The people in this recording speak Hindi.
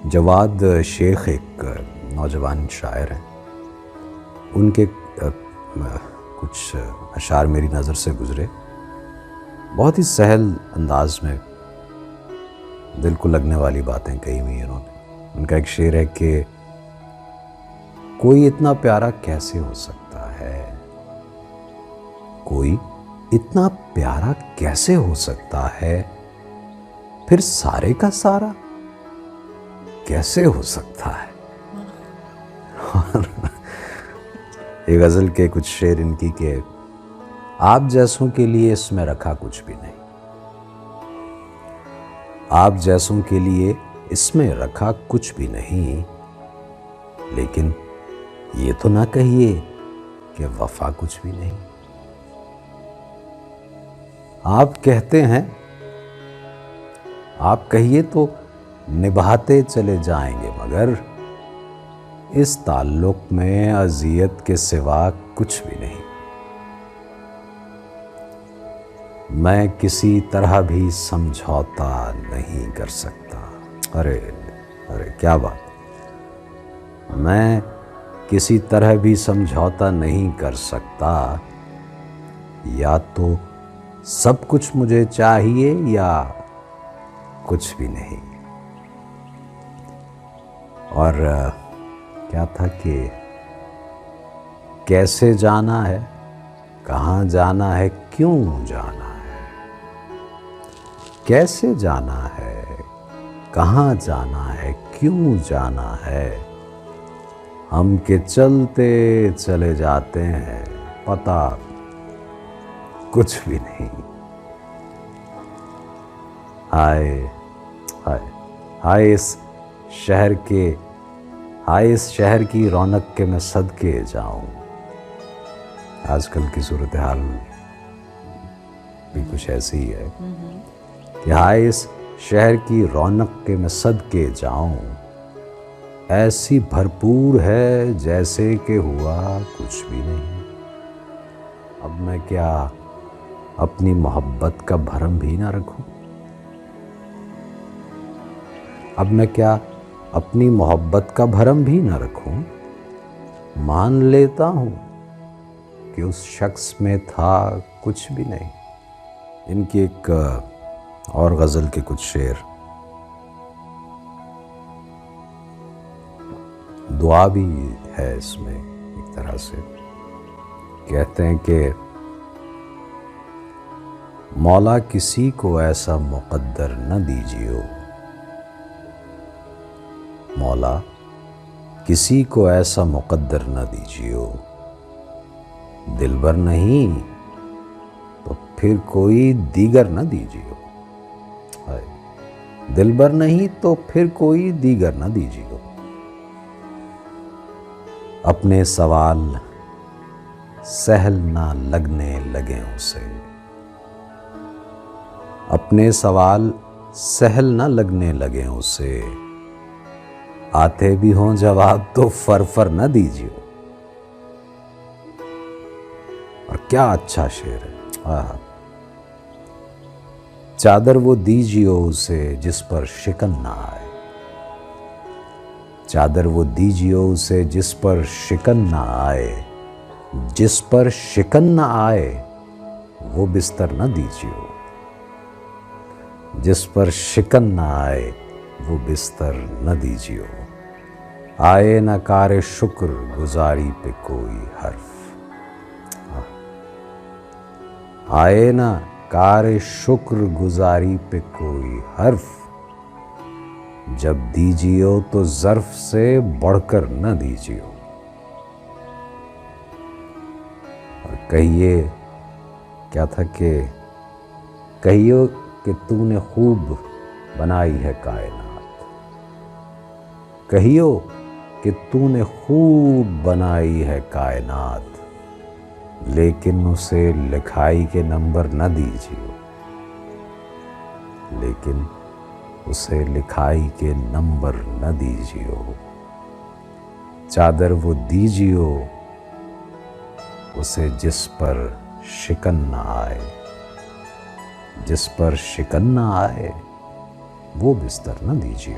जवाद शेख एक नौजवान शायर हैं। उनके कुछ अशार मेरी नज़र से गुज़रे, बहुत ही सहल अंदाज में दिल को लगने वाली बातें कही हुई उन्होंने। उनका एक शेर है कि कोई इतना प्यारा कैसे हो सकता है, कोई इतना प्यारा कैसे हो सकता है, फिर सारे का सारा कैसे हो सकता है। ये गज़ल के कुछ शेर इनकी के आप जैसों के लिए इसमें रखा कुछ भी नहीं, आप जैसों के लिए इसमें रखा कुछ भी नहीं, लेकिन ये तो ना कहिए कि वफा कुछ भी नहीं। आप कहते हैं, आप कहिए तो निभाते चले जाएंगे, मगर इस ताल्लुक में अज़ियत के सिवा कुछ भी नहीं। मैं किसी तरह भी समझौता नहीं कर सकता। अरे अरे क्या बात। मैं किसी तरह भी समझौता नहीं कर सकता, या तो सब कुछ मुझे चाहिए या कुछ भी नहीं। और क्या था कि कैसे जाना है, कहाँ जाना है, क्यों जाना है, कैसे जाना है, कहाँ जाना है, क्यों जाना है, हम के चलते चले जाते हैं, पता कुछ भी नहीं। हाय हाय हाय इस शहर के, हाय इस शहर की रौनक के मैं सदके जाऊं। आजकल की सूरत हाल भी कुछ ऐसी ही है कि हाय इस शहर की रौनक के मैं सदके जाऊं, ऐसी भरपूर है जैसे कि हुआ कुछ भी नहीं। अब मैं क्या अपनी मोहब्बत का भरम भी ना रखूं, अब मैं क्या अपनी मोहब्बत का भरम भी ना रखूं। मान लेता हूं कि उस शख्स में था कुछ भी नहीं। इनकी एक और गज़ल के कुछ शेर, दुआ भी है इसमें एक तरह से। कहते हैं कि मौला किसी को ऐसा मुक़द्दर न दीजियो, मौला किसी को ऐसा मुक़द्दर न दीजियो, दिलबर नहीं तो फिर कोई दीगर न दीजियो। दिलबर नहीं तो फिर कोई दीगर न दीजियो। अपने सवाल सहल ना लगने लगे उसे, अपने सवाल सहल ना लगने लगे उसे, आते भी हों जवाब तो फर न दीजिए। और क्या अच्छा शेर है। चादर वो दीजियो उसे जिस पर शिकन ना आए, चादर वो दीजियो उसे जिस पर शिकन ना आए, जिस पर शिकन ना आए वो बिस्तर न दीजियो, जिस पर शिकन ना आए वो बिस्तर न दीजियो। आए न कार शुक्र गुजारी पे कोई हर्फ, आए न कार शुक्र गुजारी पे कोई हर्फ, जब दीजियो तो ज़र्फ से बढ़कर न दीजियो। और कहिए, क्या था कि कहियो कि तूने खूब बनाई है कायनात, कहियो कि तूने खूब बनाई है कायनात, लेकिन उसे लिखाई के नंबर न दीजियो, लेकिन उसे लिखाई के नंबर न दीजियो। चादर वो दीजियो उसे जिस पर शिकन न आए, जिस पर शिकन न आए वो बिस्तर न दीजिए।